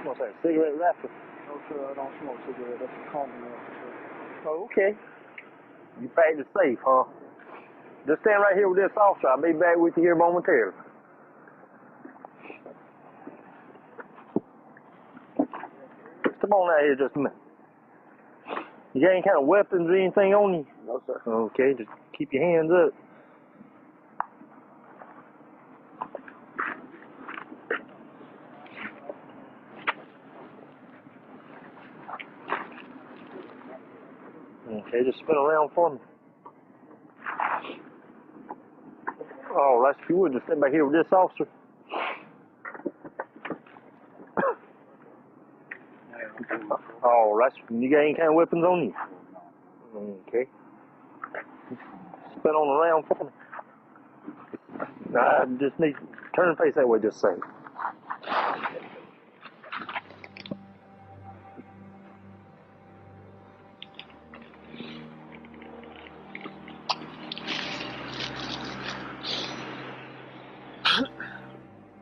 What's that, cigarette wrapper? No, sir, I don't smoke cigarettes. That's a common one, sir. Oh, okay. You packed it safe, huh? Just stand right here with this officer. I'll be back with you here momentarily. Come on out here just a minute. You got any kind of weapons or anything on you? No, sir. Okay, just keep your hands up. Okay, just spin around for me. Oh, that's if you would just stand back here with this officer. Oh, that's you got any kind of weapons on you? Okay. Spin on around for me. I just need turn and face that way just a second.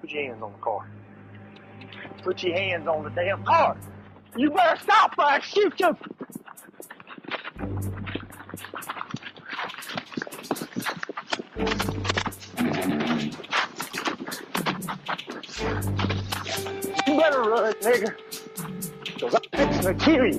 Put your hands on the car. Put your hands on the damn car. You better stop or I shoot you. You better run, nigga. Cause I'm fixing to kill you.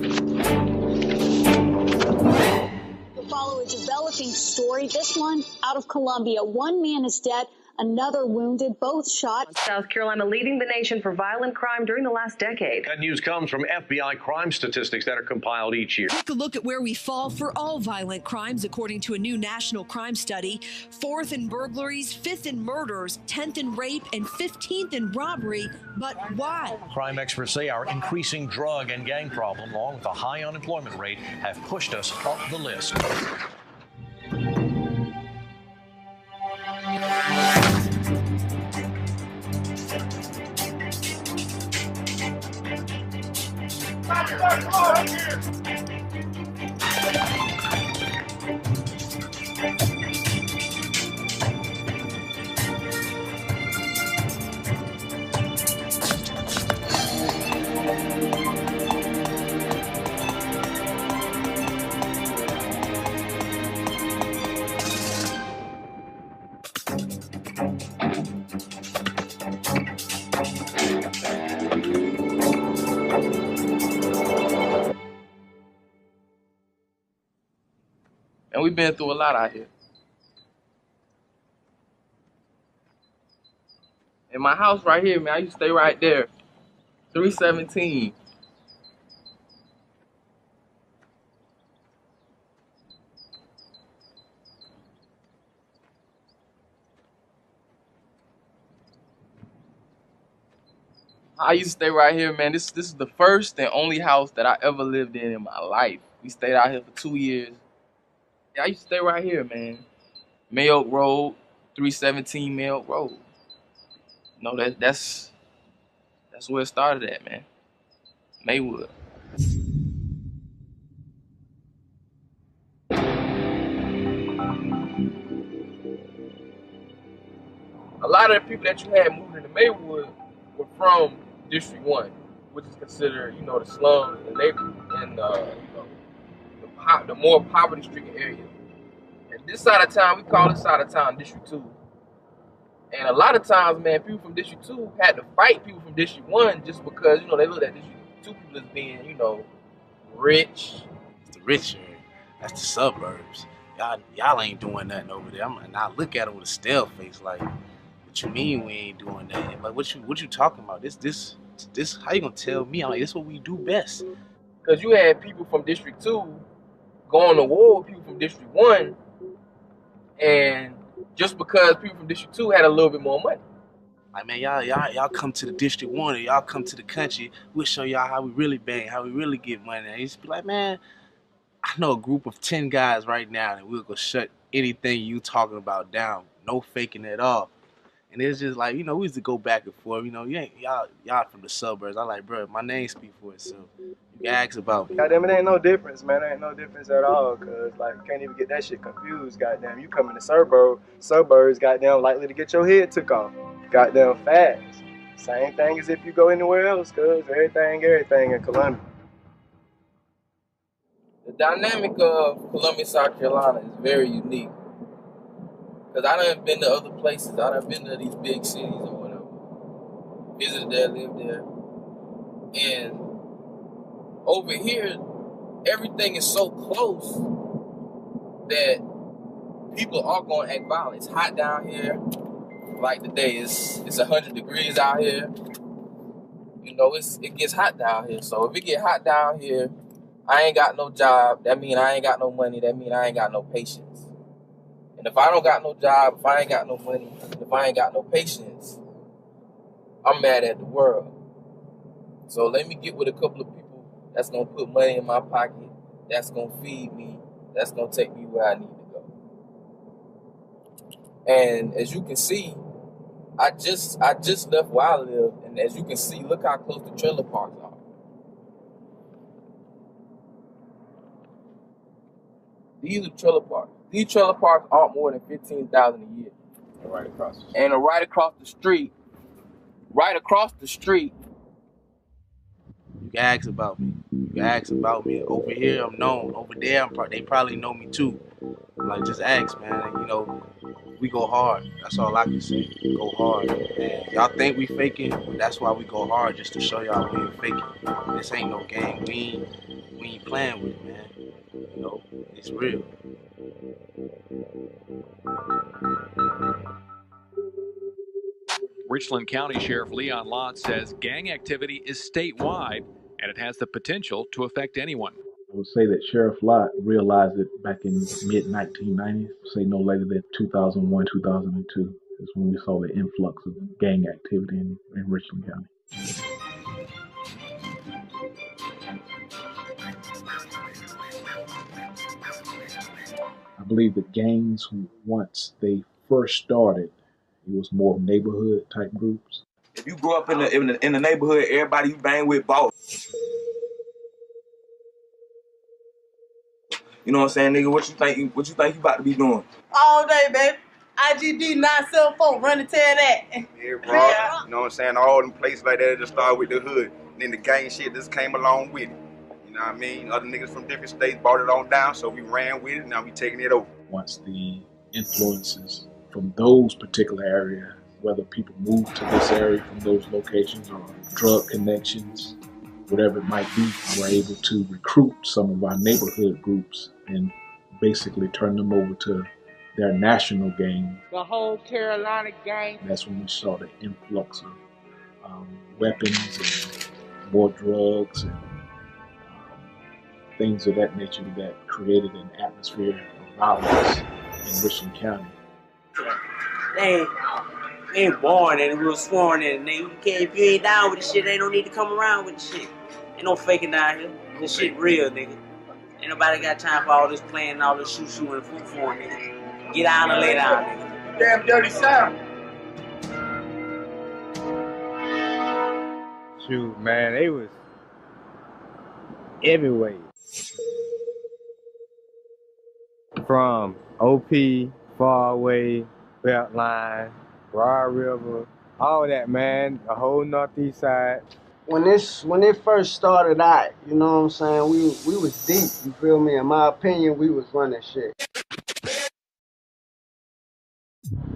We'll follow a developing story. This one out of Colombia. One man is dead. Another wounded, both shot. South Carolina leading the nation for violent crime during the last decade. That news comes from FBI crime statistics that are compiled each year. Take a look at where we fall for all violent crimes, according to a new national crime study. 4th in burglaries, 5th in murders, 10th in rape, and 15th in robbery. But why? Crime experts say our increasing drug and gang problem, along with a high unemployment rate, have pushed us up the list. And we've been through a lot out here. In my house right here, man, I used to stay right there. 317. I used to stay right here, man. This is the first and only house that I ever lived in my life. We stayed out here for 2 years. Yeah, I used to stay right here, man. Mayoak Road, 317 Mayoak Road. No, that's where it started at, man. Maywood. A lot of the people that you had moving into Maywood were from District 1, which is considered, you know, the slums and the more poverty-stricken area. And this side of town, we call this side of town District 2. And a lot of times, man, people from District 2 had to fight people from District 1 just because, you know, they looked at District 2 people as being, you know, rich. It's the rich area. That's the suburbs. Y'all ain't doing nothing over there. And I look at them with a stale face like, what you mean we ain't doing that? And like, what you talking about? This, how you gonna tell me? I'm like, this is what we do best. Because you had people from District 2 going to war with people from District 1, and just because people from District 2 had a little bit more money. Like, man, y'all come to the District 1 or y'all come to the country, we'll show y'all how we really bang, how we really get money. And you just be like, man, I know a group of 10 guys right now that we'll go shut anything you talking about down. No faking at all. And it's just like, you know, we used to go back and forth. You know, y'all from the suburbs. I like, bro, my name speaks for itself. You can ask about me. Goddamn, it ain't no difference, man. There ain't no difference at all. Cause like, you can't even get that shit confused. Goddamn, you come in the suburbs, goddamn, likely to get your head took off. Goddamn fast. Same thing as if you go anywhere else, cuz everything in Columbia. The dynamic of Columbia, South Carolina is very unique. Because I done been to other places. I done been to these big cities or whatever. Visited there, lived there. And over here, everything is so close that people are going to act violent. It's hot down here. Like today, it's 100 degrees out here. You know, it gets hot down here. So if it get hot down here, I ain't got no job. That mean I ain't got no money. That mean I ain't got no patience. And if I don't got no job, if I ain't got no money, if I ain't got no patience, I'm mad at the world. So let me get with a couple of people that's going to put money in my pocket, that's going to feed me, that's going to take me where I need to go. And as you can see, I just left where I live, and as you can see, look how close the trailer parks are. These are trailer parks. These trailer parks aren't more than $15,000 a year. And right across the street. And right across the street. You can ask about me. You can ask about me. Over here, I'm known. Over there, they probably know me too. Like, just ask, man. You know, we go hard. That's all I can say. Go hard. And y'all think we faking, but that's why we go hard, just to show y'all we ain't faking. This ain't no game. We ain't playing with it, man. You know, it's real. Richland County Sheriff Leon Lott says gang activity is statewide and it has the potential to affect anyone. I would say that Sheriff Lott realized it back in mid-1990s, say no later than 2001, 2002, is when we saw the influx of gang activity in Richland County. I believe that gangs, once they first started, it was more neighborhood type groups. If you grew up in the neighborhood, everybody you bang with boss. You know what I'm saying, nigga? What you think you about to be doing? All day, baby. IGD 974, run and tell that. Yeah, bro. You know what I'm saying? All them places like that just started with the hood. And then the gang shit just came along with it. You know what I mean? Other niggas from different states brought it on down, so we ran with it. Now we taking it over. Once the influences from those particular areas, whether people move to this area from those locations or drug connections, whatever it might be, we're able to recruit some of our neighborhood groups and basically turn them over to their national gang. The whole Carolina gang. That's when we saw the influx of weapons and more drugs and things of that nature that created an atmosphere of violence in Richland County. They ain't born and we were sworn in. Nigga, if you ain't down with the shit, ain't no need to come around with the shit. Ain't no faking down here. This shit real, nigga. Ain't nobody got time for all this playing and all this shoo-shoo and foo-foo, nigga. Get down and lay down, nigga. Damn dirty sound. Shoot, man, they was everywhere. From OP, Faraway, Beltline, Broad River, all that, man. The whole northeast side. When it first started out, you know what I'm saying, we was deep, you feel me? In my opinion, we was running shit.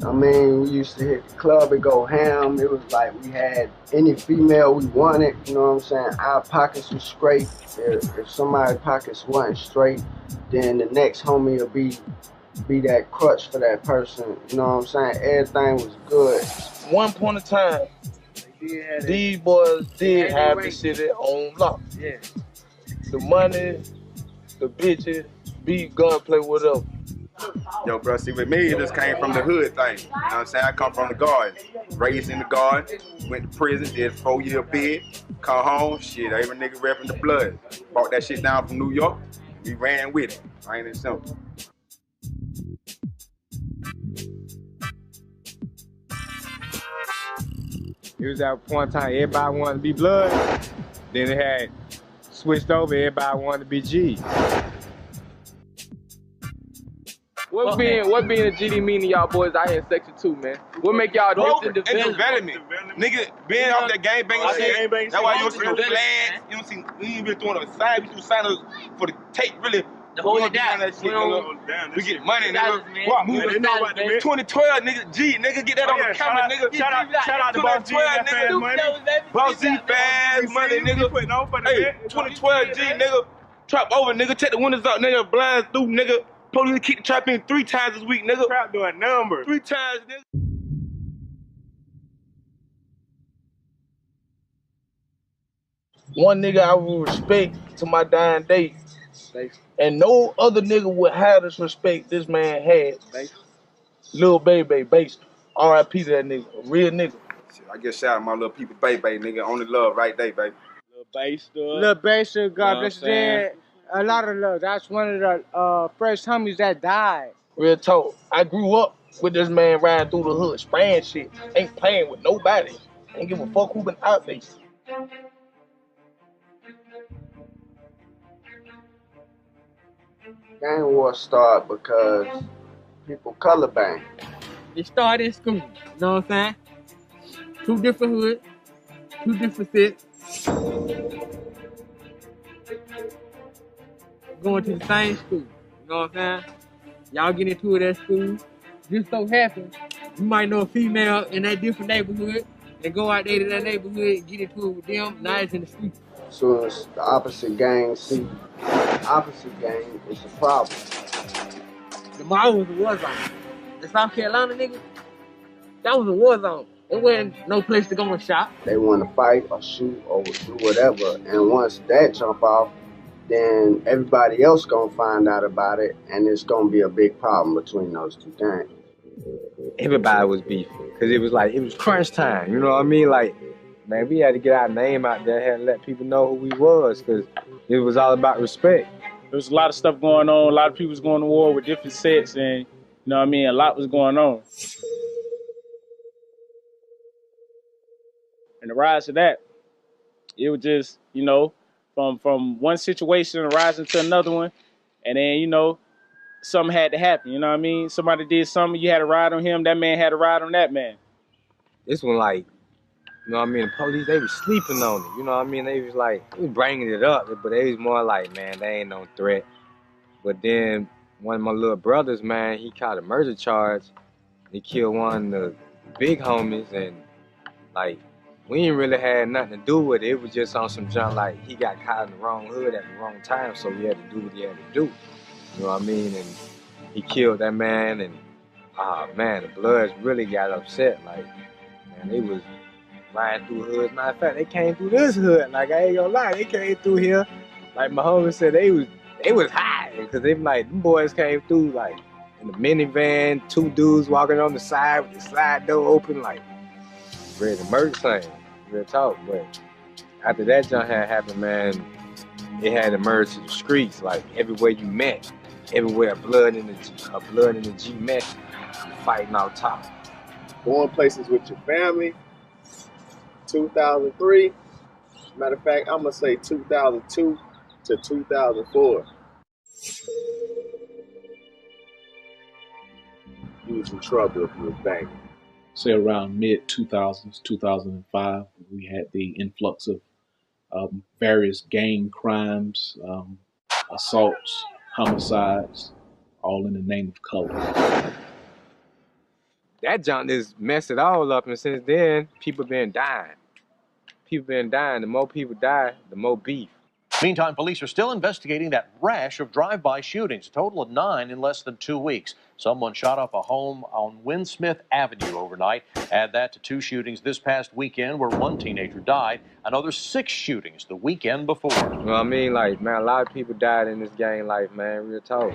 I mean, we used to hit the club and go ham. It was like we had any female we wanted, you know what I'm saying? Our pockets was straight. If somebody's pockets wasn't straight, then the next homie will be that crutch for that person, you know what I'm saying? Everything was good. One point of time, these boys did have the city on lock. Yeah. The money, the bitches, beat, gunplay, whatever. Yo, bro, see, with me, it just came from the hood thing. You know what I'm saying? I come from the guard. Raised in the guard, went to prison, did a 4-year bid, come home, shit, every nigga repping the blood. Brought that shit down from New York, we ran with it. Ain't it simple? It was at one time everybody wanted to be blood. Then it had switched over, everybody wanted to be G. What being a GD mean to y'all boys out here in Section 2, man? What make y'all Growth different? and development. Nigga, being off that gang banging shit, that's why you don't see no flags. You don't see, we ain't really throwing up a side. We do sign us for the tape, really. To hold it down. That shit, nigga. We get money, nigga. What, move it? 2012, nigga. G, nigga, get that on the camera, nigga. Shout out to Boss G, fast money. Boss G, fast money, nigga. Hey, 2012 G, nigga. Trap over, nigga. Take the windows up, nigga. Blinds through, nigga. Police kick the trap in 3 times this week, nigga. Trap doing numbers. 3 times, nigga. One nigga I will respect to my dying day. And no other nigga would have this respect this man had. Lil Baby Bass. R.I.P. to that nigga. A real nigga. Shit, I guess shout out my little people, baby, nigga. Only love right there, baby. Lil Bass, God bless his dad. A lot of love. That's one of the first homies that died. Real talk. I grew up with this man riding through the hood, spraying shit. Ain't playing with nobody. Ain't give a fuck who been out there. Gang war start because people colorblind. It started in school. You know what I'm saying? 2 different hoods, 2 different sets. Going to the same school. You know what I'm saying? Y'all get into it at school. Just so happens, you might know a female in that different neighborhood and go out there to that neighborhood and get into it with them. Now it's in the street. As soon as the opposite gang see the opposite gang, it's a problem. The mall was a war zone. The South Carolina nigga, that was a war zone. There wasn't no place to go and shop. They want to fight or shoot or do whatever. And once that jump off, then everybody else gonna find out about it, and it's gonna be a big problem between those 2 gangs. Everybody was beefing because it was crunch time. You know what I mean? Like, man, we had to get our name out there and let people know who we was because it was all about respect. There was a lot of stuff going on. A lot of people was going to war with different sets, and you know what I mean? A lot was going on. And the rise of that, it was just, you know, from one situation rising to another one, and then, you know, something had to happen, you know what I mean? Somebody did something, you had to ride on him, that man had to ride on that man. This one, like, you know what I mean, the police, they was sleeping on it, you know what I mean? They was like, they was bringing it up, but they was more like, man, they ain't no threat. But then one of my little brothers, man, he caught a murder charge. He killed one of the big homies, and like, we ain't really had nothing to do with it. It was just on some junk, like, he got caught in the wrong hood at the wrong time, so he had to do what he had to do. You know what I mean? And he killed that man, and man, the Bloods really got upset. Like, man, they was riding through hoods. Matter of fact, they came through this hood. Like, I ain't gonna lie, they came through here. Like my homie said, they was high, because they like, them boys came through like in the minivan, 2 dudes walking on the side with the slide door open, like ready to murder something. Real talk. But after that junk had happened, man, it had emerged to the streets. Like, everywhere you met, everywhere blood in the G met, fighting out top. Going places with your family, 2003. Matter of fact, I'm gonna say 2002 to 2004. You was in trouble if you was banging. Say around mid-2000s, 2005, we had the influx of various gang crimes, assaults, homicides, all in the name of color. That junk just messed it all up, and since then, people been dying. People been dying. The more people die, the more beef. Meantime, police are still investigating that rash of drive-by shootings, a total of 9 in less than 2 weeks. Someone shot up a home on Winsmith Avenue overnight. Add that to 2 shootings this past weekend where 1 teenager died. Another 6 shootings the weekend before. You know what I mean? Like, man, a lot of people died in this gang life, man. Real talk.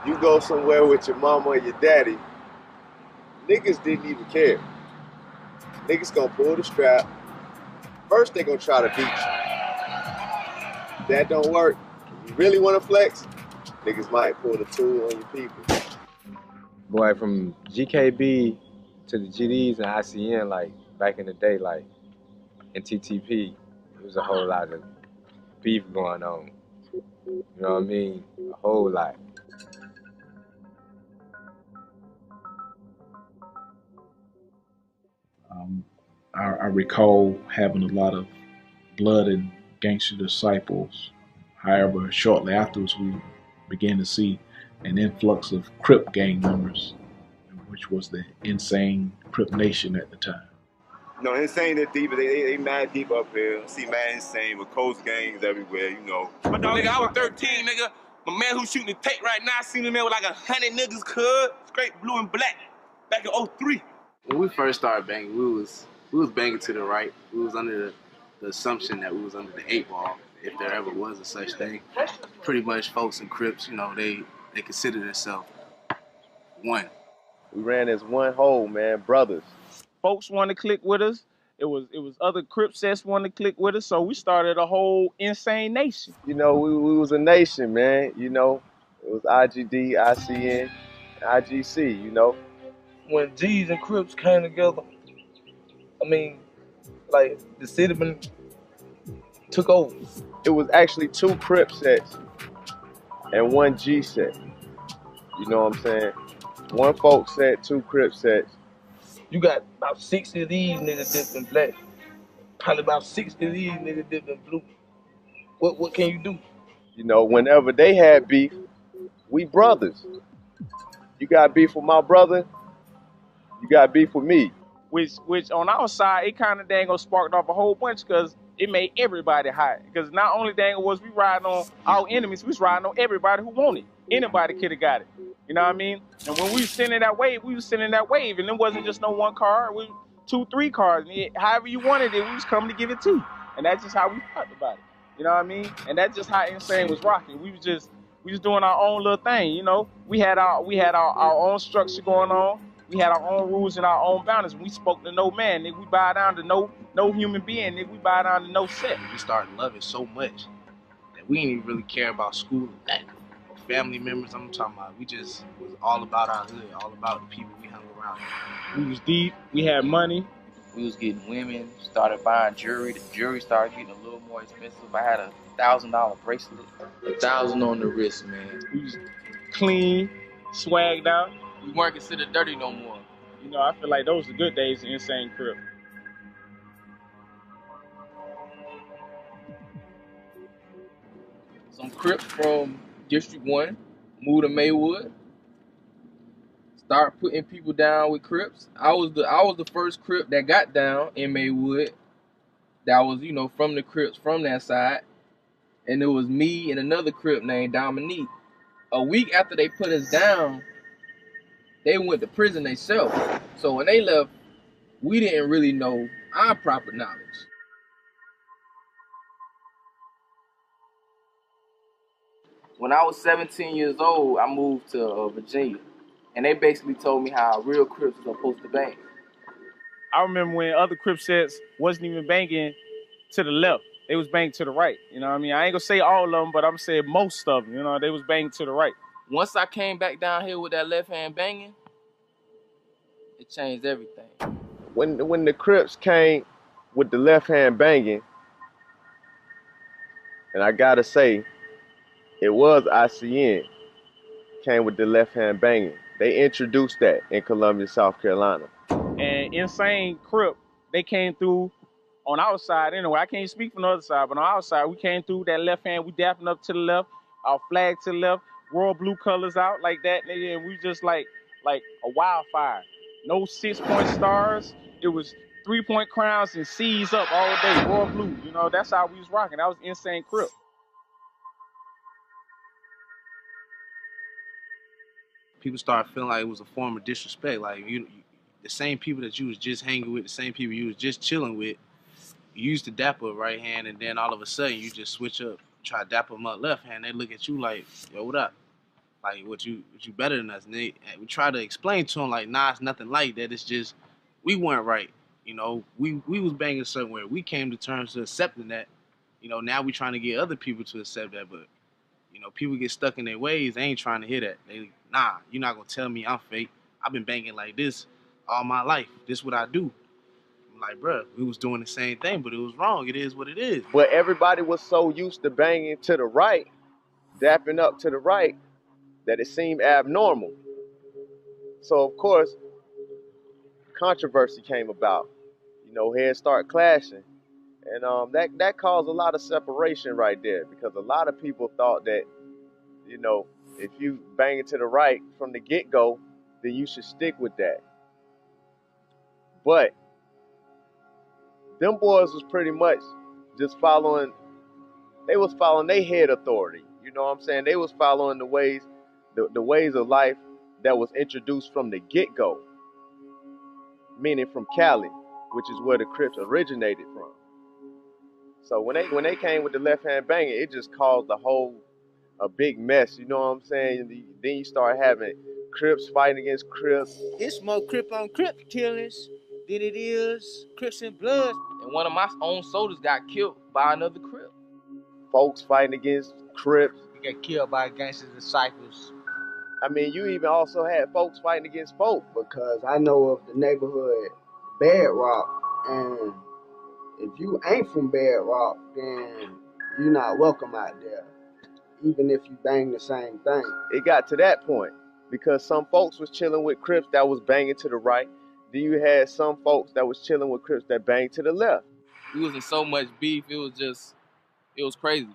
You go somewhere with your mama or your daddy, niggas didn't even care. Niggas gonna pull the strap. First, they gonna try to beat you. If that don't work, you really wanna flex, niggas might pull the tool on your people. Boy, from GKB to the GDs and ICN, like, back in the day, like, in TTP, there was a whole lot of beef going on. You know what I mean? A whole lot. I recall having a lot of blood and gangster disciples. However, shortly afterwards, we began to see an influx of Crip gang members, which was the insane Crip Nation at the time. No, insane that deep, they mad deep up here. See mad insane with coast gangs everywhere, you know. But nigga, I was 13, nigga. My man who's shooting the tape right now, I seen him there with like 100 niggas, cuz. Straight blue and black. Back in 03. When we first started banging, we was banging to the right. We was under the assumption that we was under the 8 ball, if there ever was a such thing. Pretty much folks and Crips, you know, they consider themselves one. We ran as one whole, man, brothers. Folks wanted to click with us. It was other Crip sets wanted to click with us, so we started a whole insane nation. You know, we was a nation, man. You know, it was IGD, ICN, IGC, you know. When G's and Crips came together, I mean, like, the city took over. It was actually 2 Crip sets and 1 G set. You know what I'm saying? 1 folk set, 2 Crip sets. You got about 60 of these niggas dipped in black. Probably about 60 of these niggas dipped in blue. What can you do? You know, whenever they had beef, we brothers. You got beef with my brother, you got beef with me. Which on our side, it kind of dang sparked off a whole bunch because it made everybody hot. Because not only dang was we riding on our enemies, we was riding on everybody who wanted. Anybody could have got it. You know what I mean? And when we was sending that wave, we was sending that wave. And it wasn't just no 1 car, we 2, 3 cars. And however you wanted it, we was coming to give it to you. And that's just how we felt about it. You know what I mean? And that's just how Insane was rocking. We was doing our own little thing, you know? We had our own structure going on. We had our own rules and our own boundaries. We spoke to no man, nigga. We bow down to no human being, nigga. We bow down to no set. We started loving so much that we didn't even really care about school and that. Family members, I'm talking about, we just was all about our hood, all about the people we hung around. We was deep, we had money. We was getting women, started buying jewelry. The jewelry started getting a little more expensive. I had a $1,000 bracelet, $1,000 on the wrist, man. We was clean, swagged out. We weren't considered dirty no more. You know, I feel like those are good days in Insane Crip. Some Crips from District 1 moved to Maywood. Start putting people down with Crips. I was the first Crip that got down in Maywood. That was, you know, from the Crips from that side. And it was me and another Crip named Dominique. A week after they put us down, they went to prison themselves. So when they left, we didn't really know our proper knowledge. When I was 17 years old, I moved to Virginia. And they basically told me how real Crips was supposed to bang. I remember when other Crip sets wasn't even banging to the left. They was banging to the right. You know what I mean? I ain't gonna say all of them, but I'm saying most of them. You know, they was banging to the right. Once I came back down here with that left hand banging, it changed everything. When the Crips came with the left hand banging, and I gotta say, it was ICN came with the left hand banging. They introduced that in Columbia, South Carolina. And Insane Crip, they came through on our side anyway. I can't speak from the other side, but on our side, we came through that left hand. We dapping up to the left, our flag to the left, royal blue colors out like that, nigga, and we just like a wildfire. No 6-point stars. It was 3-point crowns and C's up all day, royal blue. You know, that's how we was rocking. That was Insane Crip. People started feeling like it was a form of disrespect. Like the same people that you was just hanging with, the same people you was just chilling with, you used to dap up right hand, and then all of a sudden you just switch up, try to dap them up left hand. They look at you like, yo, what up? Like, what you better than us? And we try to explain to them like, nah, it's nothing like that. It's just we weren't right. You know, we was banging a certain way. We came to terms to accepting that. You know, now we trying to get other people to accept that, but you know, people get stuck in their ways. They ain't trying to hear that. They, nah, you're not gonna tell me I'm fake. I've been banging like this all my life. This is what I do. I'm like, bruh, we was doing the same thing, but it was wrong. It is what it is. But everybody was so used to banging to the right, dapping up to the right, that it seemed abnormal. So of course, controversy came about. heads start clashing. And that caused a lot of separation right there, because a lot of people thought that, if you bang it to the right from the get-go, then you should stick with that. But them boys was pretty much just following their head authority. You know what I'm saying? They was following the ways of life that was introduced from the get-go, meaning from Cali, which is where the Crips originated from. So when they came with the left hand banging, it just caused a big mess. You know what I'm saying? Then you start having Crips fighting against Crips. It's more Crip on Crip killings than it is Crips and Bloods. And one of my own soldiers got killed by another Crip. Folks fighting against Crips. You got killed by gangster disciples. I mean, you even also had folks fighting against folk. Because I know of the neighborhood Bedrock, and if you ain't from Bedrock, then you're not welcome out there, even if you bang the same thing. It got to that point because some folks was chilling with Crips that was banging to the right. Then you had some folks that was chilling with Crips that banged to the left. We was in so much beef, it was crazy.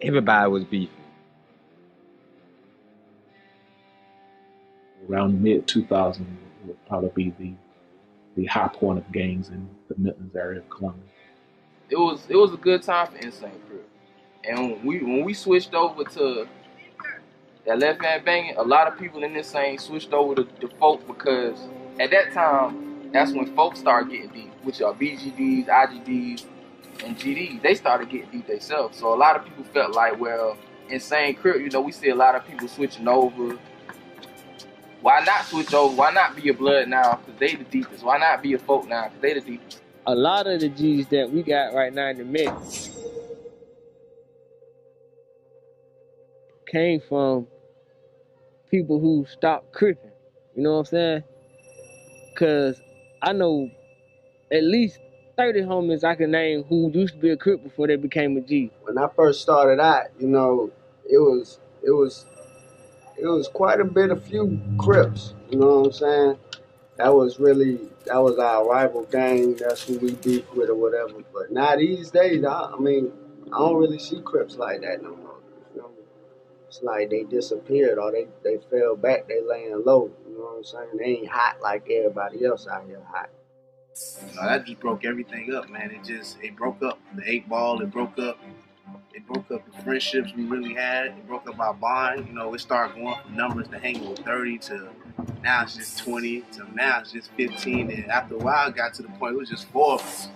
Everybody was beefing. Around mid-2000 would probably be the high point of gangs in the Midlands area of Columbia. It was a good time for Insane Crip. And when we switched over to that left hand banging, a lot of people in Insane switched over to folk, because at that time, that's when folks started getting deep, which are BGDs, IGDs, and GDs. They started getting deep themselves. So a lot of people felt like, well, Insane Crip, we see a lot of people switching over. Why not switch over? Why not be a blood now? Because they the deepest. Why not be a folk now? Because they the deepest. A lot of the G's that we got right now in the mix came from people who stopped cripping. You know what I'm saying? Because I know at least 30 homies I can name who used to be a Crip before they became a G. When I first started out, it was quite a bit of few Crips. You know what I'm saying? That was our rival gang. That's who we beef with or whatever. But now these days, I don't really see Crips like that no more. It's like they disappeared or they fell back. They laying low. You know what I'm saying? They ain't hot like everybody else out here hot. That just broke everything up, man. It broke up the 8 Ball. It broke up the friendships we really had. It broke up our bond. It started going from numbers to hanging with 30 to now it's just 20 to now it's just 15. And after a while, it got to the point it was just 4 of us.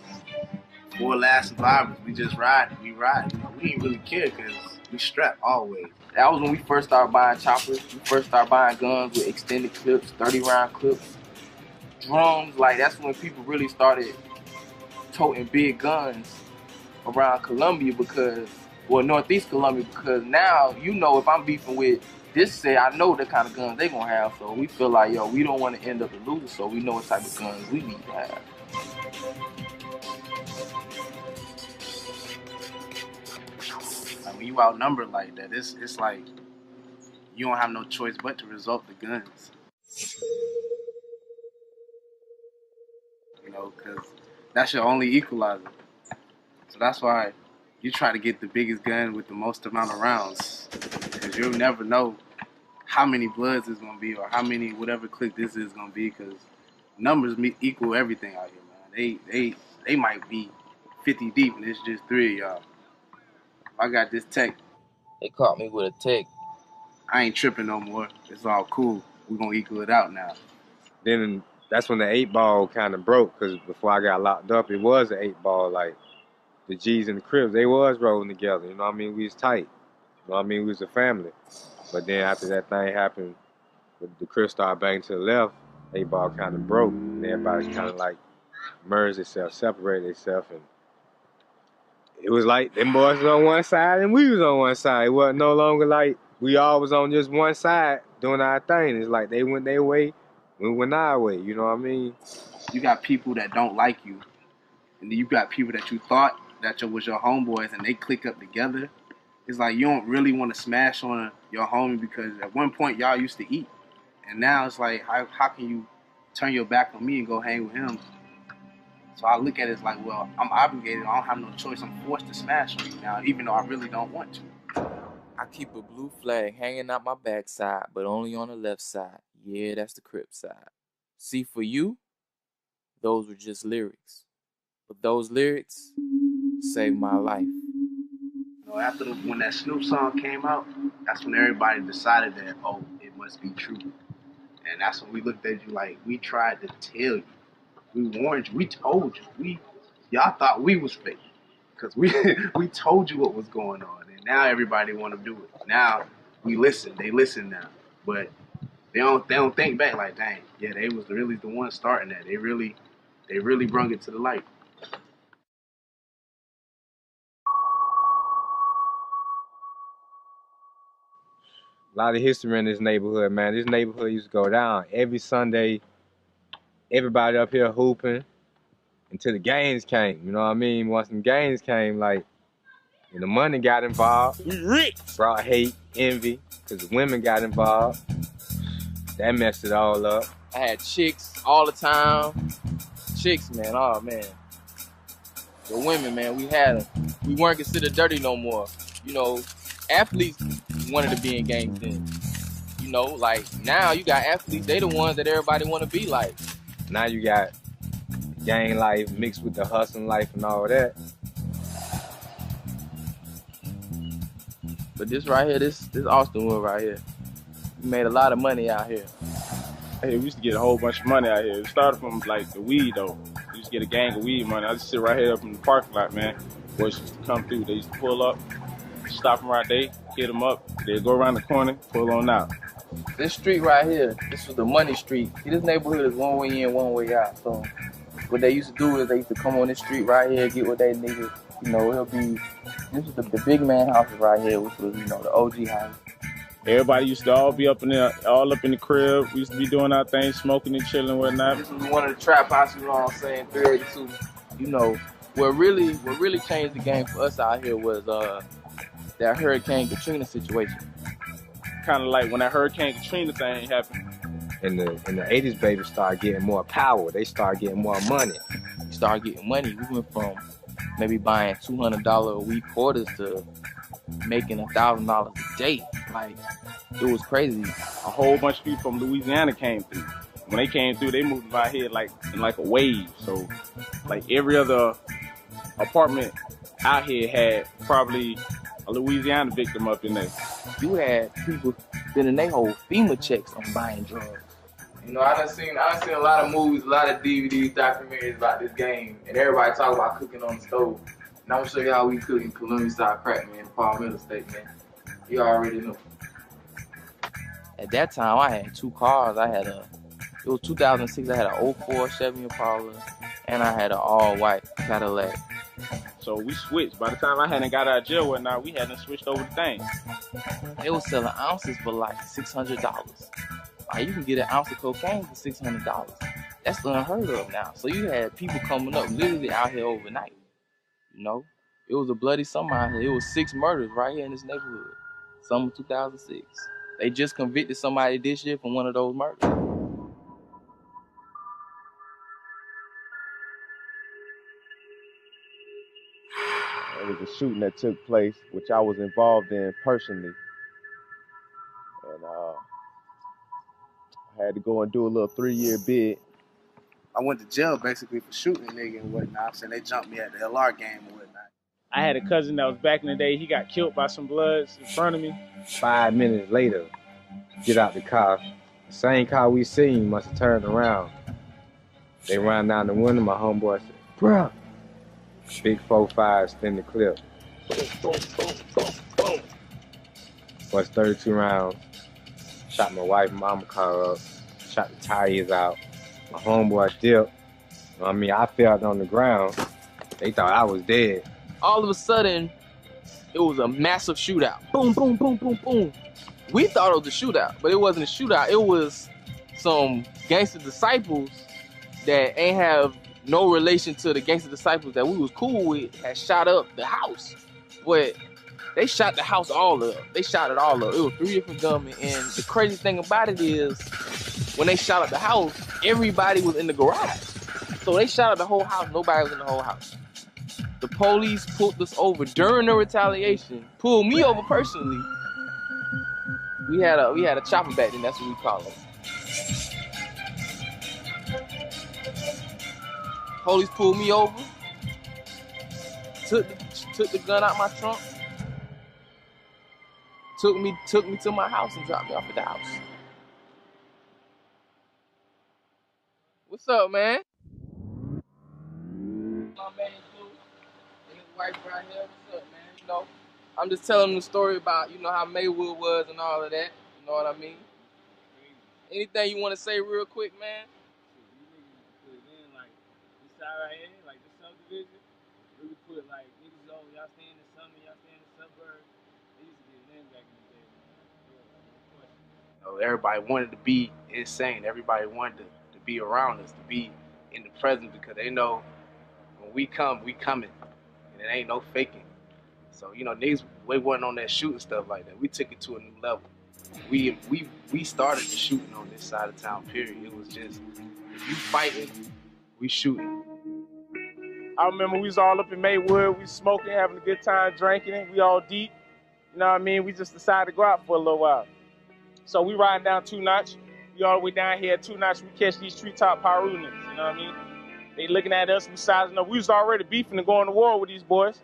4 last survivors. We just ride. We didn't really care because we strapped always. That was when we first started buying choppers. We first started buying guns with extended clips, 30-round clips, drums. Like, that's when people really started toting big guns around Columbia Northeast Columbia, because now, if I'm beefing with this set, I know the kind of guns they gonna have. So we feel like, we don't want to end up a loser, so we know what type of guns we need to have. When you outnumbered like that, it's like you don't have no choice but to resort to guns. Because that's your only equalizer. So that's why you try to get the biggest gun with the most amount of rounds, because you'll never know how many bloods it's gonna be or how many whatever clique this is gonna be, because numbers equal everything out here, man. They might be 50 deep and it's just 3 of y'all. I got this tech. They caught me with a tech. I ain't tripping no more. It's all cool. We're gonna equal it out now. Then that's when the 8 Ball kind of broke, because before I got locked up, it was an 8 Ball. Like, the G's and the Crips, they was rolling together. You know what I mean? We was tight. You know what I mean? We was a family. But then after that thing happened, the Crips started banging to the left, 8 Ball kind of broke. And everybody kind of like merged itself, separated itself. And it was like them boys was on one side and we was on one side. It wasn't no longer like we all was on just one side doing our thing. It's like they went their way, we went our way. You know what I mean? You got people that don't like you. And then you got people that you thought that was your homeboys and they click up together. It's like you don't really want to smash on your homie, because at one point y'all used to eat. And now it's like, how can you turn your back on me and go hang with him? So I look at it as like, well, I'm obligated. I don't have no choice. I'm forced to smash on you now, even though I really don't want to. I keep a blue flag hanging out my backside, but only on the left side. Yeah, that's the Crip side. See, for you, those were just lyrics. But those lyrics saved my life. You know, after when that Snoop song came out, that's when everybody decided that, oh, it must be true. And that's when we looked at you like, we tried to tell you. We warned you. We told you. Y'all thought we was fake. Because we told you what was going on. And now everybody want to do it. Now we listen. They listen now. But they don't think back like, dang, yeah, they was really the ones starting that. They really brung it to the light. A lot of history in this neighborhood, man. This neighborhood used to go down every Sunday. Everybody up here hooping until the games came. You know what I mean? Once the games came, like, and the money got involved. Brought hate, envy, because the women got involved. That messed it all up. I had chicks all the time. Chicks, man, oh man. The women, man, we had them. We weren't considered dirty no more. You know, athletes wanted to be in gangs then. You know, like now you got athletes, they the ones that everybody want to be like. Now you got gang life mixed with the hustling life and all that. But this right here, this Austinwood right here, we made a lot of money out here. Hey, we used to get a whole bunch of money out here. It started from like the weed though. We used to get a gang of weed money. I just sit right here up in the parking lot, man. Boys used to come through. They used to pull up, stop them right there, hit them up. They'd go around the corner, pull on out. This street right here, this was the money street. See, this neighborhood is one way in, one way out. So what they used to do is they used to come on this street right here, get what they needed. You know, it'll be, this was the big man houses right here, which was, you know, the OG house. Everybody used to all be up in there, all up in the crib. We used to be doing our thing, smoking and chilling and whatnot. This was one of the trap houses, you know what I'm saying, 382. You know, what really changed the game for us out here was that Hurricane Katrina situation. Kind of like when that Hurricane Katrina thing happened. In the 80s, baby started getting more power. They started getting more money. We started getting money. We went from maybe buying $200 a week quarters to making $1,000 a day. Like, it was crazy. A whole bunch of people from Louisiana came through. When they came through, they moved out here like in like a wave. So, like every other apartment out here had probably a Louisiana victim up in there. You had people spending their whole FEMA checks on buying drugs. You know, I done seen a lot of movies, a lot of DVDs, documentaries about this game, and everybody talk about cooking on the stove. And I'm gonna show you how we cook in Columbia style crack, man, Palmetto State, man. You already know. At that time, I had two cars. It was 2006, I had an 04 Chevy Impala, and I had an all-white Cadillac. So we switched. By the time I hadn't got out of jail or whatnot, we hadn't switched over the thing. They were selling ounces for like $600. Like, you can get an ounce of cocaine for $600. That's unheard of now. So you had people coming up literally out here overnight. You know, it was a bloody summer out here. It was 6 murders right here in this neighborhood. Summer 2006. They just convicted somebody this year from one of those murders. It was a shooting that took place, which I was involved in personally. And I had to go and do a little 3-year bid. I went to jail basically for shooting a nigga and whatnot. So they jumped me at the LR game and whatnot. I had a cousin that was back in the day. He got killed by some bloods in front of me. 5 minutes later, get out the car. The same car we seen must have turned around. They ran down the window. My homeboy said, "Bruh." Big 4.5 spin the clip. Was 32 rounds. Shot my wife and mama car up. Shot the tires out. My homeboy dipped. You know what I mean? I fell on the ground. They thought I was dead. All of a sudden, it was a massive shootout. Boom, boom, boom, boom, boom. We thought it was a shootout, but it wasn't a shootout. It was some gangster disciples that ain't have no relation to the gangster disciples that we was cool with had shot up the house. But they shot the house all up. They shot it all up. It was 3 different gunmen. And the crazy thing about it is, when they shot up the house, everybody was in the garage. So they shot up the whole house. Nobody was in the whole house. The police pulled us over during the retaliation. Pulled me over personally. We had a chopper back then. That's what we call it. Police pulled me over. Took the gun out my trunk. Took me to my house and dropped me off at the house. What's up, man? My man Blue and his wife right here. What's up, man? You know, I'm just telling them the story about, you know, how Maywood was and all of that. You know what I mean? Anything you want to say real quick, man? Like this side right here, like this subdivision, really put like niggas on, y'all stay in the summer, y'all stay in the suburbs. They used to get in back in the day, man. You know, everybody wanted to be insane. Everybody wanted to be around us, to be in the present, because they know when we come, we coming, and it ain't no faking. So, you know, niggas, we wasn't on that shooting stuff like that. We took it to a new level. We started the shooting on this side of town, period. It was just, if you fighting, we shooting. I remember we was all up in Maywood, we smoking, having a good time, drinking it. We all deep, you know what I mean? We just decided to go out for a little while. So we riding down 2 Notch. We all the way down here at 2 Notch. We catch these treetop Paru niggas, you know what I mean? They looking at us, we sizing up. We was already beefing and going to war with these boys.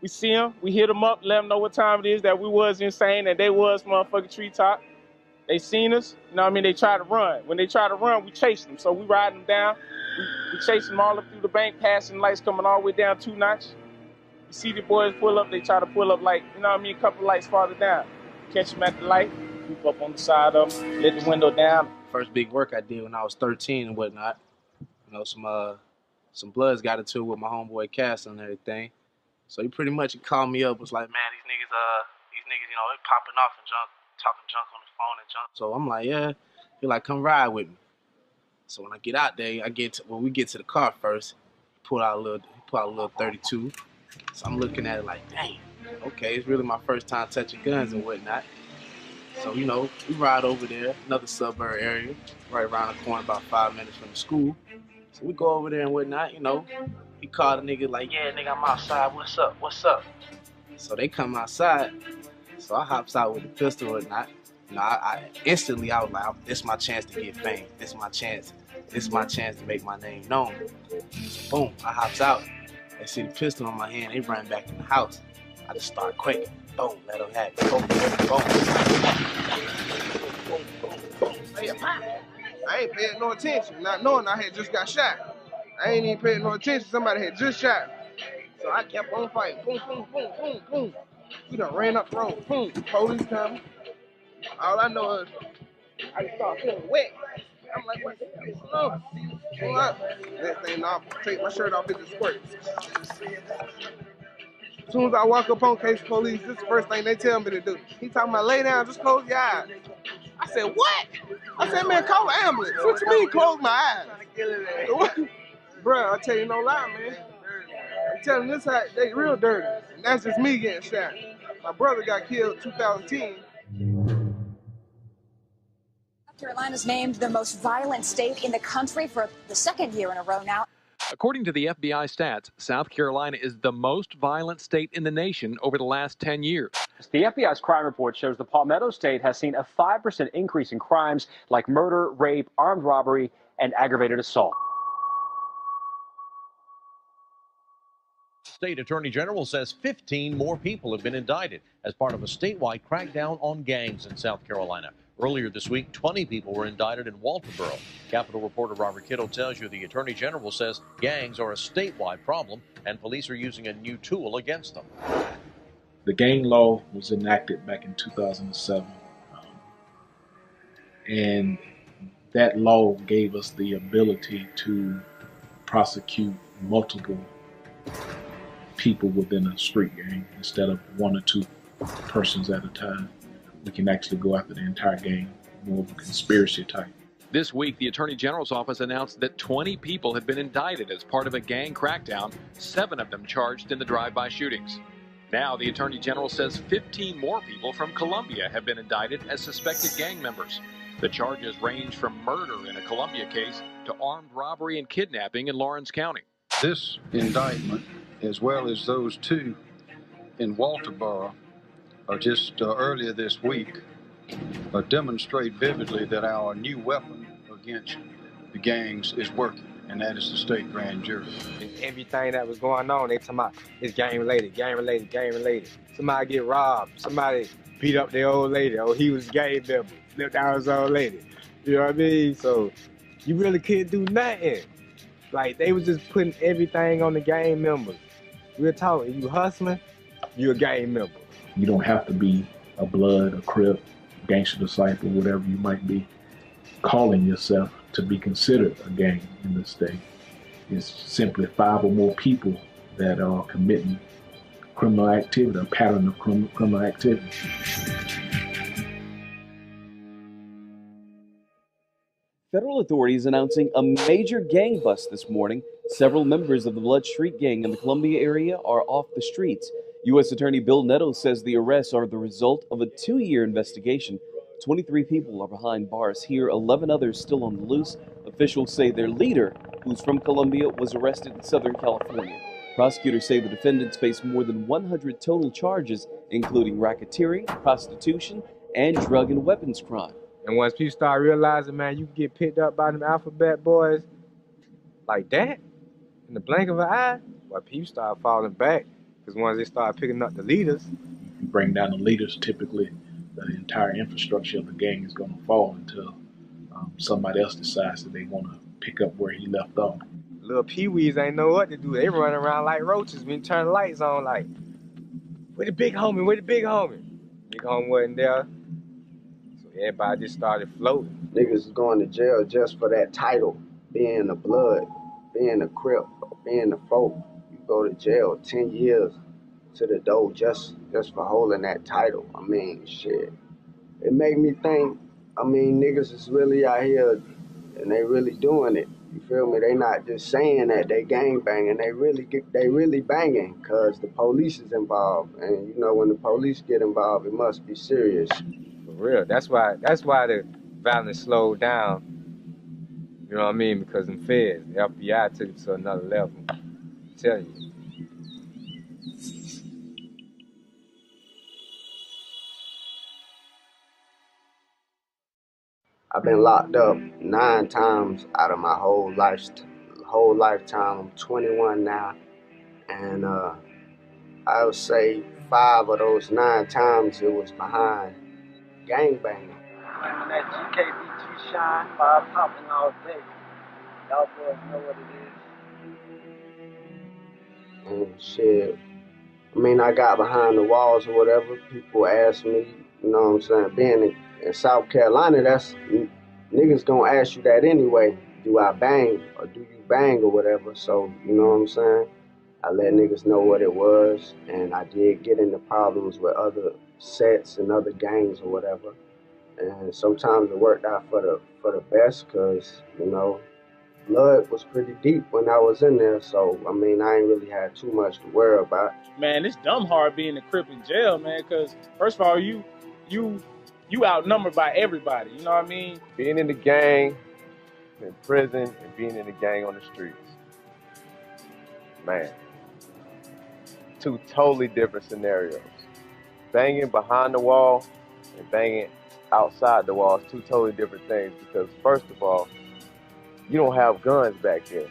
We see them, we hit them up, let them know what time it is, that we was insane, and they was motherfucking treetop. They seen us, you know what I mean? They tried to run. When they tried to run, we chased them. So we riding them down. We chasing them all up through the bank, passing lights coming all the way down 2 Notch. You see the boys pull up, they try to pull up like, you know what I mean, a couple lights farther down. Catch them at the light, creep up on the side of them, let the window down. First big work I did when I was 13 and whatnot. You know, some bloods got into it with my homeboy Cass and everything. So he pretty much called me up, was like, man, these niggas, you know, they popping off and talking junk on the phone and junk. So I'm like, yeah. He like, come ride with me. So when I get out there, when we get to the car first, he pull out a little 32. So I'm looking at it like, dang, okay, it's really my first time touching guns and whatnot. So, you know, we ride over there, another suburb area, right around the corner, about 5 minutes from the school. So we go over there and whatnot, you know. He called a nigga like, yeah, nigga, I'm outside, what's up? So they come outside, so I hops out with the pistol and whatnot. You know, I instantly, I was like, this is my chance to get fame. This is my chance to make my name known. So boom, I hops out. They see the pistol on my hand, they run back in the house. I just start quaking. Boom, let them have it. Boom, boom. Hey, I ain't paying no attention, not knowing I had just got shot. I ain't even paying no attention, somebody had just shot. So I kept on fighting. Boom, boom, boom, boom, boom. We done ran up the road. Boom, police coming. All I know is I just started feeling wet. I'm like, what's this? No. Pull up. Next thing I'll take my shirt off, it just squirts. As soon as I walk up on Case Police, this is the first thing they tell me to do. He talking about lay down, just close your eyes. I said, what? I said, man, call an ambulance. What you mean, close my eyes? Bruh, I tell you no lie, man. I'm telling this how they real dirty. And that's just me getting shot. My brother got killed in 2010. South Carolina's named the most violent state in the country for the second year in a row now. According to the FBI stats, South Carolina is the most violent state in the nation over the last 10 years. The FBI's crime report shows the Palmetto State has seen a 5% increase in crimes like murder, rape, armed robbery, and aggravated assault. The state attorney general says 15 more people have been indicted as part of a statewide crackdown on gangs in South Carolina. Earlier this week, 20 people were indicted in Walterboro. Capitol reporter Robert Kittle tells you the attorney general says gangs are a statewide problem and police are using a new tool against them. The gang law was enacted back in 2007, and that law gave us the ability to prosecute multiple people within a street gang instead of 1 or 2 persons at a time. We can actually go after the entire gang, more of a conspiracy type. This week, the Attorney General's office announced that 20 people had been indicted as part of a gang crackdown, 7 of them charged in the drive-by shootings. Now, the Attorney General says 15 more people from Colombia have been indicted as suspected gang members. The charges range from murder in a Columbia case to armed robbery and kidnapping in Lawrence County. This indictment, as well as those two in Walterboro, just earlier this week, demonstrate vividly that our new weapon against the gangs is working, and that is the state grand jury. And everything that was going on, they talking about it's gang related, gang related, gang related. Somebody get robbed, somebody beat up their old lady, oh, he was a gang member, flipped out his old lady. You know what I mean? So you really couldn't do nothing. Like, they was just putting everything on the gang members. We're talking, you hustling, you a gang member. You don't have to be a blood, a crip, gangster disciple, whatever you might be calling yourself to be considered a gang in this state. It's simply 5 or more people that are committing criminal activity, a pattern of criminal activity. Federal authorities announcing a major gang bust this morning. Several members of the Blood Street Gang in the Columbia area are off the streets. U.S. Attorney Bill Netto says the arrests are the result of a 2-year investigation. 23 people are behind bars here, 11 others still on the loose. Officials say their leader, who's from Colombia, was arrested in Southern California. Prosecutors say the defendants face more than 100 total charges, including racketeering, prostitution, and drug and weapons crime. And once people start realizing, man, you can get picked up by them alphabet boys like that, in the blink of an eye, well, people start falling back. Because once they start picking up the leaders, you bring down the leaders, typically the entire infrastructure of the gang is going to fall until somebody else decides that they want to pick up where he left off. Little peewees ain't know what to do. They run around like roaches when you turn the lights on, like, where the big homie, where the big homie? Big homie wasn't there. Everybody just started floating. Niggas is going to jail just for that title, being a blood, being a crip, being a folk. You go to jail 10 years to the door just for holding that title. I mean, shit. It make me think, I mean, niggas is really out here and they really doing it. You feel me? They not just saying that they gang banging. They really banging because the police is involved. And you know, when the police get involved, it must be serious. For real. That's why the violence slowed down. You know what I mean? Because them feds, the FBI took it to another level. I'm telling you. I've been locked up 9 times out of my whole lifetime. I'm 21 now, and I would say 5 of those 9 times it was behind gangbanging. That GKBG shine, 5 popping all day. Y'all boys know what it is. And shit, I mean, I got behind the walls or whatever. People ask me, you know what I'm saying, being in South Carolina, that's niggas gonna ask you that anyway. Do I bang or do you bang or whatever? So, you know what I'm saying? I let niggas know what it was, and I did get into problems with other sets and other gangs or whatever. And sometimes it worked out for the best, cause you know, blood was pretty deep when I was in there. So I mean, I ain't really had too much to worry about. Man, it's dumb hard being a Crip in jail, man. Cause first of all, you outnumbered by everybody. You know what I mean? Being in the gang, in prison, and being in the gang on the streets, man, 2 totally different scenarios. Banging behind the wall and banging outside the wall is 2 totally different things, because first of all, you don't have guns back there.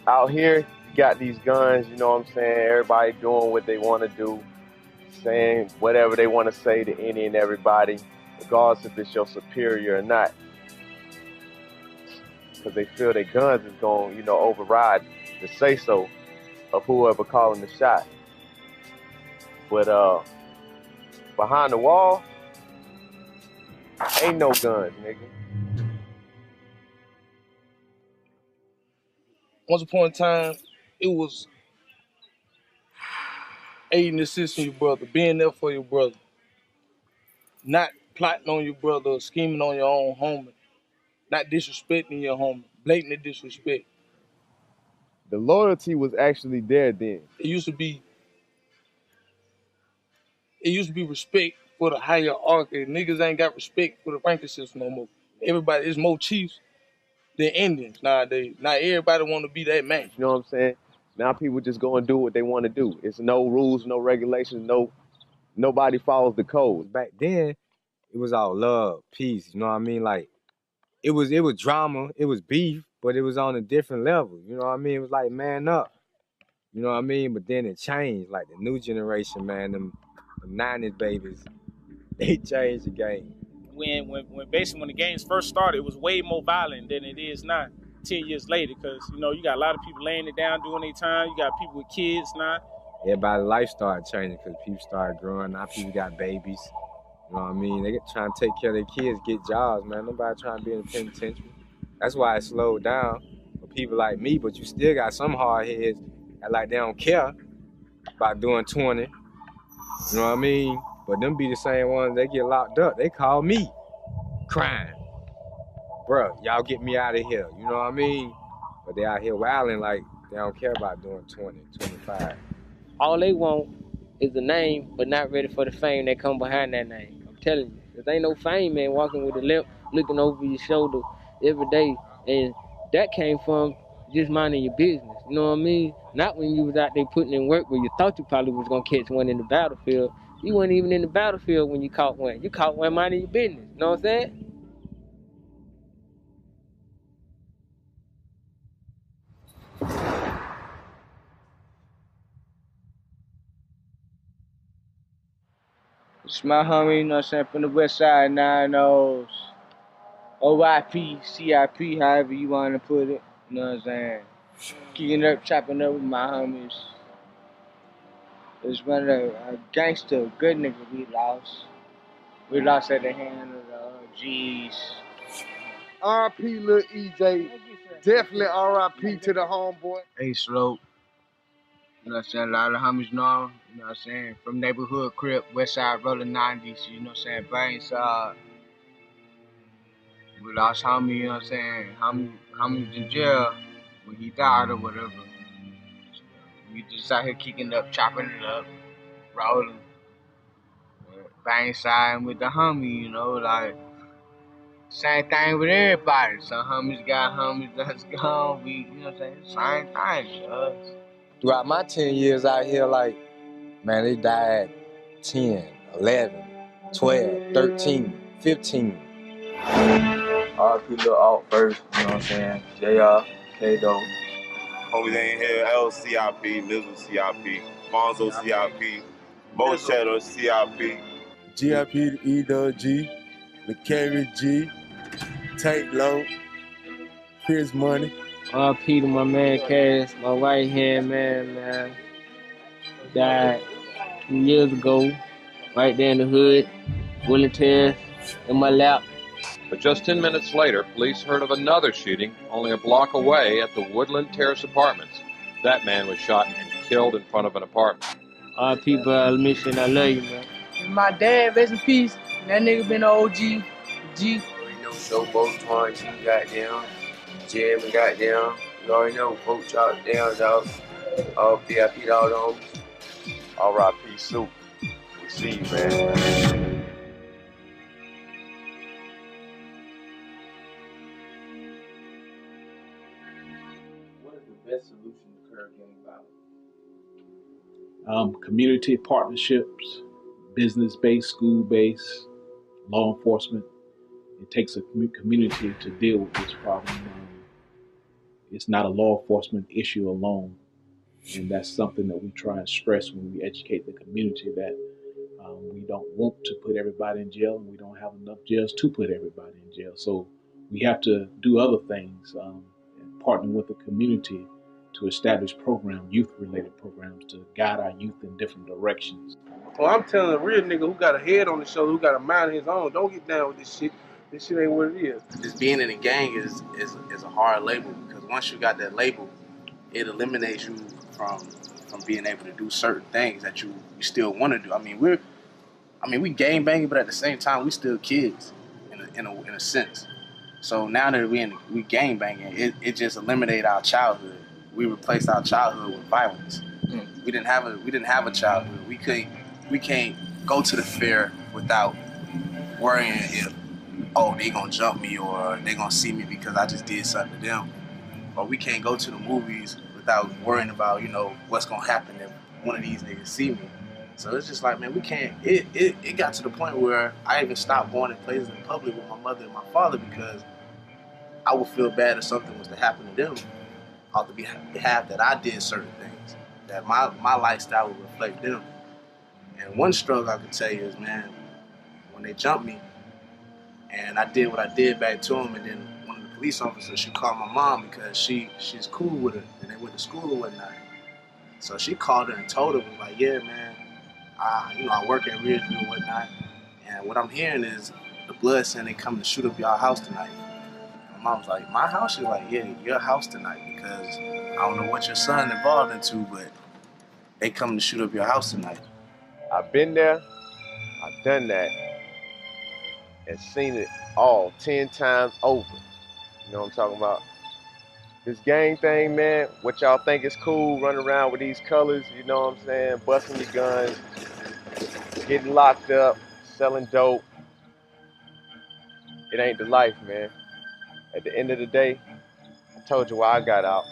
Out here, you got these guns, you know what I'm saying? Everybody doing what they want to do, saying whatever they want to say to any and everybody, regardless if it's your superior or not. Because they feel their guns is going to, you know, override the say-so of whoever calling the shot. But behind the wall, ain't no guns, nigga. Once upon a time, it was aiding and assisting your brother, being there for your brother, not plotting on your brother, scheming on your own homie, not disrespecting your homie, blatant disrespect. The loyalty was actually there then. It used to be respect for the hierarchy. Niggas ain't got respect for the ranking system no more. Everybody is more chiefs than Indians nowadays. Not everybody want to be that man. You know what I'm saying? Now people just go and do what they want to do. It's no rules, no regulations, nobody follows the code. Back then, it was all love, peace. You know what I mean? Like it was drama, it was beef, but it was on a different level. You know what I mean? It was like man up. You know what I mean? But then it changed. Like the new generation, man, them 90s babies, they changed the game. When the games first started, it was way more violent than it is now. 10 years later, because you know you got a lot of people laying it down doing their time. You got people with kids now. Everybody's life started changing because people started growing. Now people got babies. You know what I mean? They get trying to take care of their kids, get jobs, man. Nobody trying to be in the penitentiary. That's why it slowed down for people like me. But you still got some hard heads that like they don't care about doing 20. You know what I mean? But them be the same ones, they get locked up. They call me crying. Bruh, y'all get me out of here. You know what I mean? But they out here wilding like they don't care about doing 20, 25. All they want is the name, but not ready for the fame that come behind that name. I'm telling you, there ain't no fame, man, walking with a limp, looking over your shoulder every day. And that came from just minding your business. You know what I mean? Not when you was out there putting in work where you thought you probably was gonna catch one in the battlefield. You weren't even in the battlefield when you caught one. You caught one minding your business. You know what I'm saying? It's my homie, you know what I'm saying, from the west side, 9-0s. OIP, CIP, however you want to put it. You know what I'm saying? Kicking up, chopping up with my homies. It's one of the gangster, good nigga we lost. We lost at the hand of the G's. R.I.P. Lil EJ. Definitely R.I.P. to the homeboy. Hey, Slope. You know what I'm saying? A lot of homies know him. You know what I'm saying? From neighborhood crib, west side, rolling 90s. You know what I'm saying? Brainside. We lost homie, you know what I'm saying? Homie was in jail when he died or whatever. We just out here kicking up, chopping it up, rolling. Bang side with the homie, you know, like same thing with everybody. Some homies got homies that's gone. We, you know what I'm saying? Same thing, us. Throughout my 10 years out here, like, man, they died 10, 11, 12, 13, 15. RP Lil Alt first, you know what I'm saying? JR, K-Do. Homies ain't here, LCIP, Nizzle CIP, Monzo CIP, Mo Cheddar CIP. GIP to E-Dub-G, McCary G, Tank Low, Chris Money. RP to my man Cass, my right hand man. Died 2 years ago, right there in the hood, willing tears in my lap. But just 10 minutes later, police heard of another shooting only a block away at the Woodland Terrace Apartments. That man was shot and killed in front of an apartment. RP, bro, I miss you and I love you, man. My dad, rest in peace. That nigga been an OG. G. You know, show both times he got down, Jam and got down. You already know, folks chopped down, dog. VIP all the homies. R.I.P. Soup. We see you, man. What is the best solution to curb gang violence? Community partnerships, business-based, school-based, law enforcement. It takes a community to deal with this problem. It's not a law enforcement issue alone. And that's something that we try and stress when we educate the community, that we don't want to put everybody in jail, and we don't have enough jails to put everybody in jail. So we have to do other things, and partner with the community to establish programs, youth-related programs, to guide our youth in different directions. Well, I'm telling a real nigga who got a head on his shoulder, who got a mind of his own, don't get down with this shit. This shit ain't what it is. Just being in a gang is a hard label, because once you got that label, it eliminates you from being able to do certain things that you still want to do. I mean, we gang banging, but at the same time, we still kids in a sense. So now that we gang banging, it just eliminated our childhood. We replaced our childhood with violence. We didn't have a childhood. We can't go to the fair without worrying if, oh, they gonna jump me or they gonna see me because I just did something to them. Or we can't go to the movies without worrying about, you know, what's gonna happen if one of these niggas see me. So it's just like, man, we can't, it got to the point where I even stopped going to places in public with my mother and my father because I would feel bad if something was to happen to them on the behalf that I did certain things, that my lifestyle would reflect them. And one struggle I can tell you is, man, when they jumped me and I did what I did back to them, and then one of the police officers, she called my mom because she's cool with her and they went to school or whatnot. So she called her and told her, was like, yeah, man, I work at Ridgeview and whatnot, and what I'm hearing is the blood saying they coming to shoot up y'all house tonight. My mom's like, my house? She's like, yeah, your house tonight, because I don't know what your son involved into, but they coming to shoot up your house tonight. I've been there, I've done that, and seen it all 10 times over. You know what I'm talking about? This gang thing, man, what y'all think is cool, running around with these colors, you know what I'm saying, busting your guns, getting locked up, selling dope. It ain't the life, man. At the end of the day, I told you why I got out.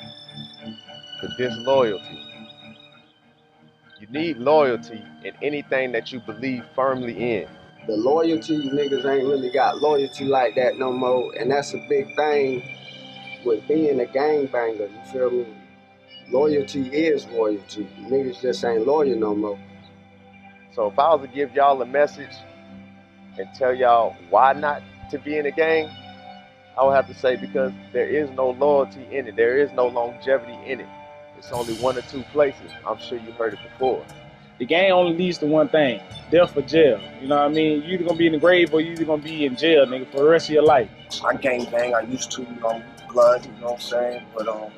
The disloyalty. You need loyalty in anything that you believe firmly in. The loyalty, niggas ain't really got loyalty like that no more, and that's a big thing with being a gangbanger, you feel me? Loyalty is loyalty. Niggas just ain't loyal no more. So if I was to give y'all a message and tell y'all why not to be in a gang, I would have to say because there is no loyalty in it. There is no longevity in it. It's only one or two places. I'm sure you heard it before. The gang only leads to one thing: death or jail. You know what I mean? You either gonna be in the grave or you either gonna be in jail, nigga, for the rest of your life. I gang bang. I used to, blood, you know what I'm saying? But I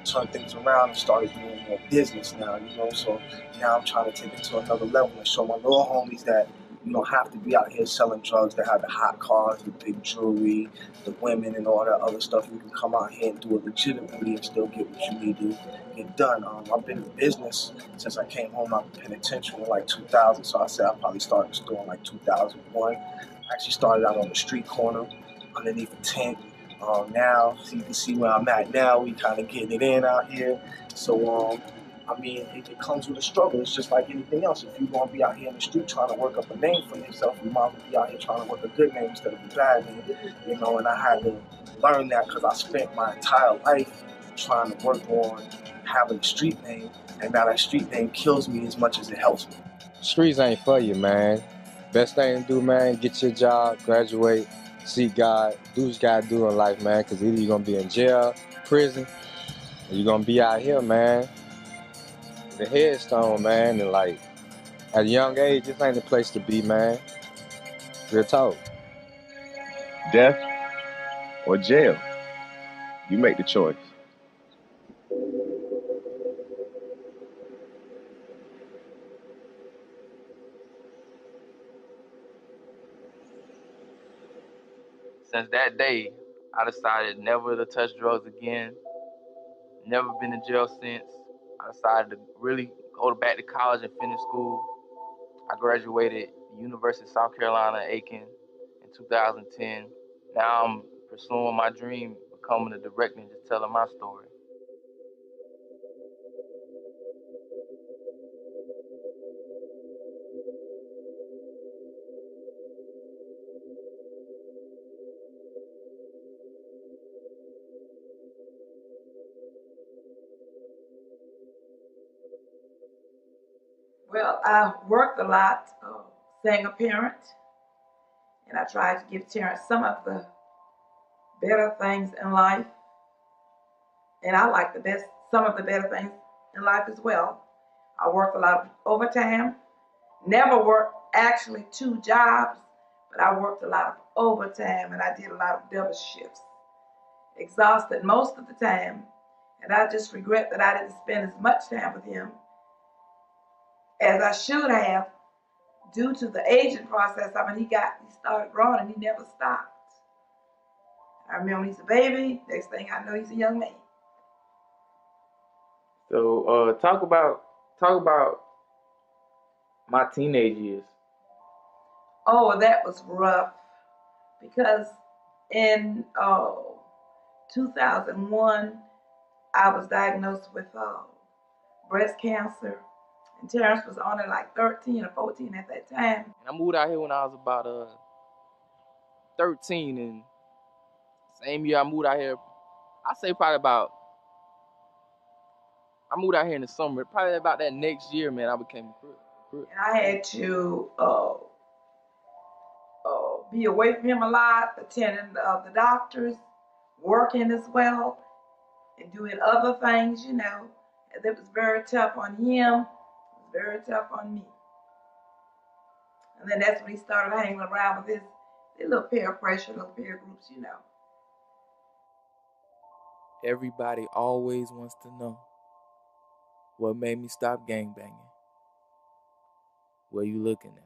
turned things around and started doing more business now, So now I'm trying to take it to another level and show my little homies that you don't have to be out here selling drugs that have the hot cars, the big jewelry, the women, and all that other stuff. You can come out here and do it legitimately and still get what you need to get done. I've been in business since I came home out of the penitentiary in like 2000, so I said I probably started the store in like 2001. I actually started out on the street corner underneath a tent. Now, so you can see where I'm at now. We kind of getting it in out here. So, it comes with a struggle. It's just like anything else. If you're going to be out here in the street trying to work up a name for yourself, you might as well be out here trying to work a good name instead of a bad name. And I had to learn that because I spent my entire life trying to work on having a street name, and now that street name kills me as much as it helps me. Streets ain't for you, man. Best thing to do, man, get your job, graduate, seek God, do what you gotta do in life, man, because either you're gonna be in jail, prison, or you're gonna be out here, man. The headstone, man, and like, at a young age, this ain't the place to be, man. Real talk. Death or jail. You make the choice. Since that day, I decided never to touch drugs again. Never been in jail since. I decided to really go back to college and finish school. I graduated University of South Carolina, Aiken in 2010. Now I'm pursuing my dream, becoming a director and just telling my story. Well, I worked a lot, being a parent, and I tried to give Terrence some of the better things in life, and I like some of the better things in life as well. I worked a lot of overtime, never worked actually 2 jobs, but I worked a lot of overtime and I did a lot of double shifts. Exhausted most of the time, and I just regret that I didn't spend as much time with him as I should have due to the aging process. He started growing and he never stopped. I remember when he's a baby, next thing I know he's a young man. So talk about my teenage years. Oh, that was rough because in 2001, I was diagnosed with breast cancer, and Terrence was only like 13 or 14 at that time. And I moved out here when I was about 13, and same year I moved out here, I say probably about, I moved out here in the summer, probably about that next year, man, I became a crook. And I had to be away from him a lot, attending the doctors, working as well, and doing other things, you know. And it was very tough on him, it was very tough on me. And then that's when he started hanging around with his little peer pressure, little peer groups, you know. Everybody always wants to know what made me stop gangbanging. Where you looking at?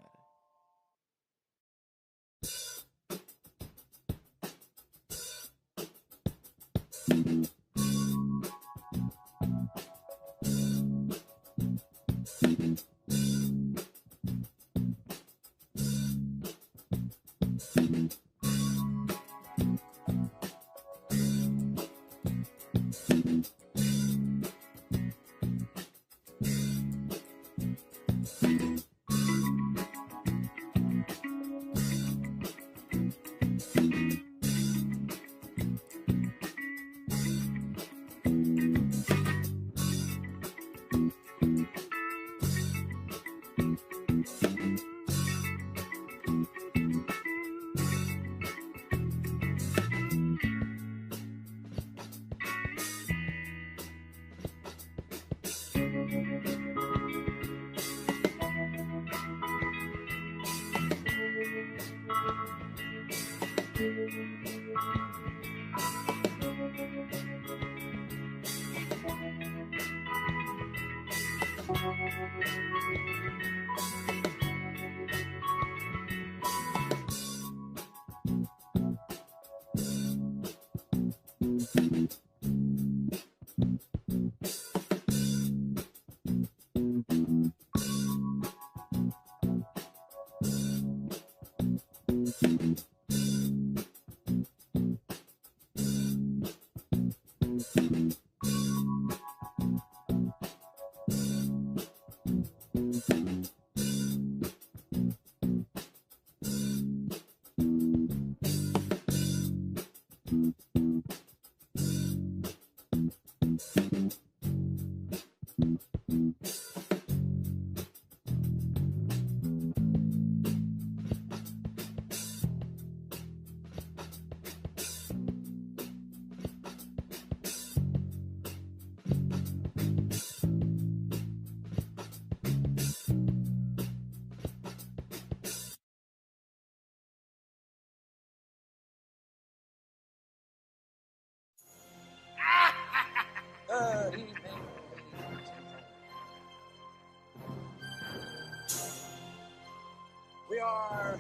We are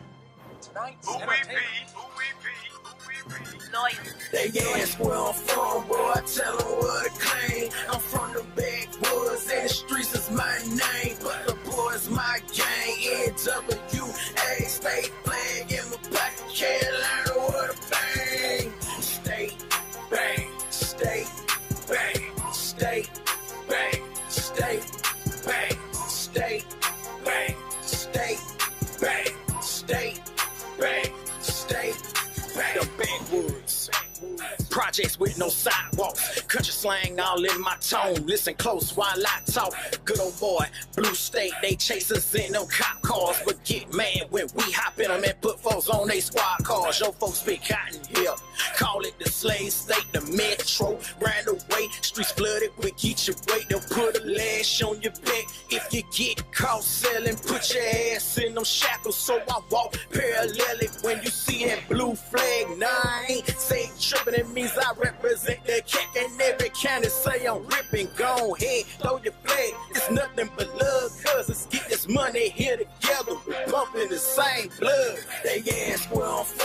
tonight's They ask where I'm from, boy, I tell them what I claim. I'm from the backwoods and the streets is my name. But the boys my gang, NWA, state flag in my pocket, Carolina with a bang. State, bang, state, bang, state, bang, state, bang, state, bang, state, bang, state, bang, state, bang. The backwoods. Projects with no sidewalks, country slang all in my tone. Listen close while I talk. Good old boy, blue state, they chase us in them cop cars, but get mad when we hop in them and put folks on they squad cars. Yo, folks be cotton here, call it the slave state, the metro. Ran away, streets flooded with get your weight. They'll put a lash on your back if you get caught selling. Put your ass in them shackles, so I walk parallel it when you see that blue flag. Nah, I ain't say tripping, it means I represent the cat in every county. Say I'm ripping, go ahead, throw your flag. It's nothing but love, cuz let's get this money here together. We bumping the same blood. They ask where I'm from.